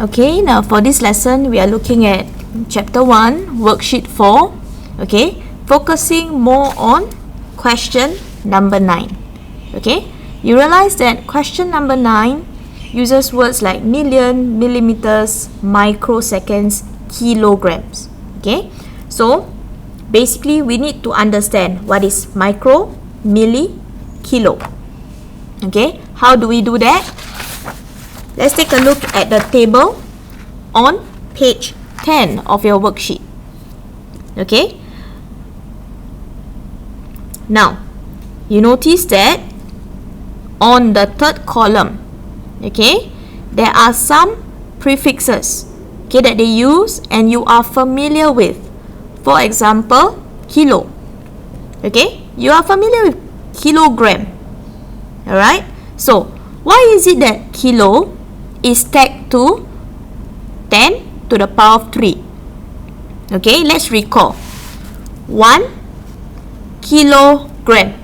Okay, now for this lesson, we are looking at Chapter 1, Worksheet 4. Okay, focusing more on question number 9. Okay, you realize that question number 9 uses words like million, millimeters, microseconds, kilograms. Okay, so basically we need to understand what is micro, milli, kilo. Okay, how do we do that? Let's take a look at the table on page 10 of your worksheet. Okay, now you notice that on the third column, okay, there are some prefixes, okay, that they use and you are familiar with. For example, kilo. Okay, you are familiar with kilogram. Alright, so why is it that kilo is tagged to 10 to the power of 3? Okay, let's recall. 1 kilogram,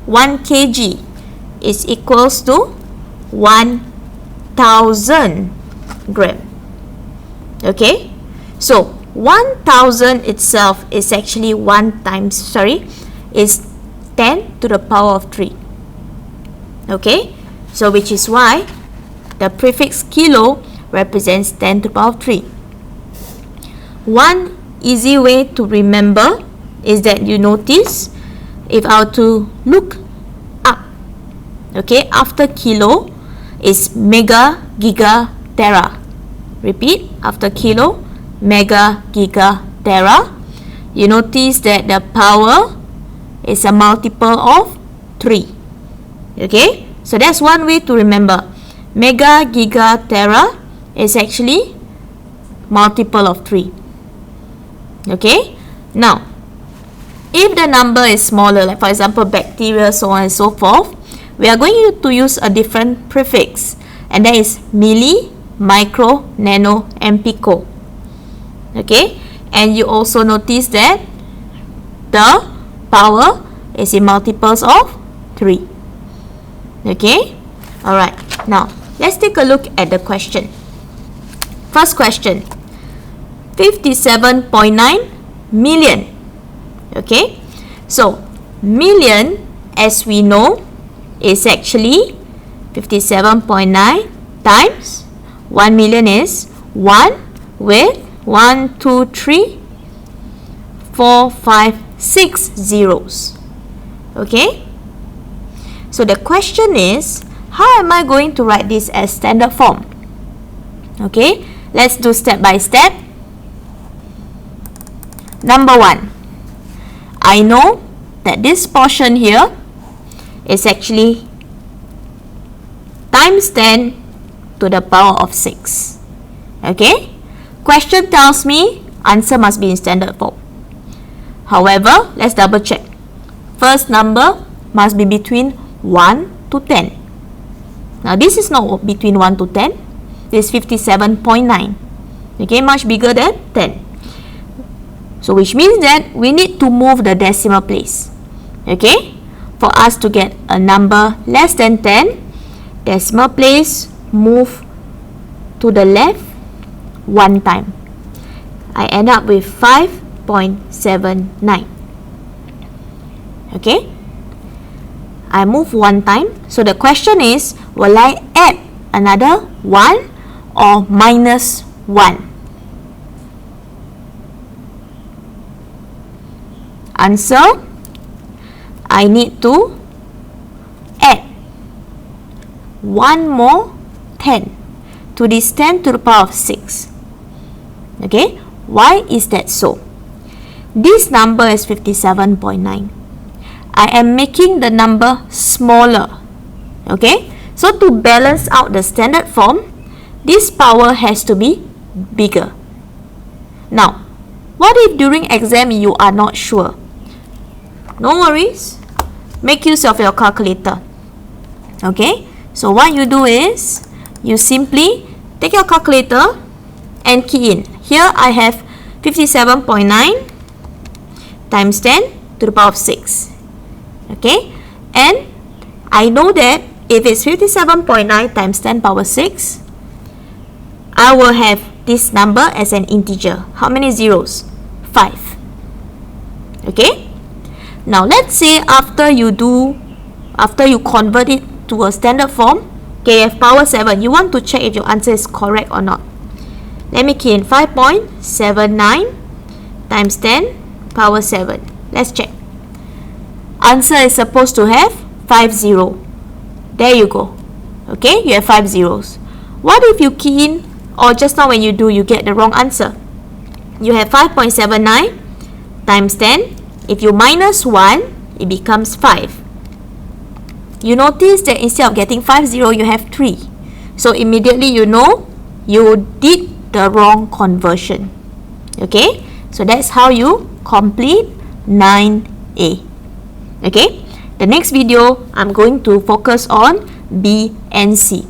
1 kg is equals to 1,000 gram. Okay, so 1,000 itself is actually is 10 to the power of 3. Okay, so which is why the prefix kilo represents 10 to the power of 3. One easy way to remember is that you notice, if I were to look up, okay, after kilo is mega, giga, tera. Repeat, after kilo, mega, giga, tera. You notice that the power is a multiple of 3. Okay, so that's one way to remember. Mega, giga, tera is actually multiple of 3. Okay, now if the number is smaller, like for example bacteria, so on and so forth, we are going to use a different prefix, and that is milli, micro, nano, and pico. Okay, and you also notice that the power is in multiples of 3. Okay, alright, now let's take a look at the question. First question, 57.9 million. Okay, so million, as we know, is actually 57.9 times 1 million is 1 with 1, 2, 3, 4, 5, 6 zeros. Okay, so the question is, how am I going to write this as standard form? Okay, let's do step by step. Number 1, I know that this portion here is actually times 10 to the power of 6. Okay, question tells me answer must be in standard form. However, let's double check. First number must be between 1 to 10. Now this is not between 1 to 10. This is 57.9. Okay, much bigger than 10. So which means that we need to move the decimal place. Okay, for us to get a number less than 10, decimal place move to the left 1 time. I end up with 5.79. Okay, I move 1 time. So the question is, will I add another 1 or minus 1? Answer, I need to add 1 more 10 to this 10 to the power of 6. Okay, why is that so? This number is 57.9. I am making the number smaller. Okay, so to balance out the standard form, this power has to be bigger. Now, what if during exam you are not sure? No worries, make use of your calculator. Okay, so what you do is, you simply take your calculator and key in. Here I have 57.9 times 10 to the power of 6. Okay, and I know that if it's 57.9 times 10 power 6, I will have this number as an integer. How many zeros? 5. Okay? Now let's say after you convert it to a standard form, okay, you have power 7. You want to check if your answer is correct or not. Let me key in 5.79 times 10 power 7. Let's check. Answer is supposed to have 50. There you go. Okay, you have 5 zeros. What if you key in, or just now when you do, you get the wrong answer? You have 5.79 times 10. If you minus 1, it becomes 5. You notice that instead of getting 50, you have 3. So immediately you know you did the wrong conversion. Okay, so that's how you complete 9a. Okay, the next video I'm going to focus on B and C.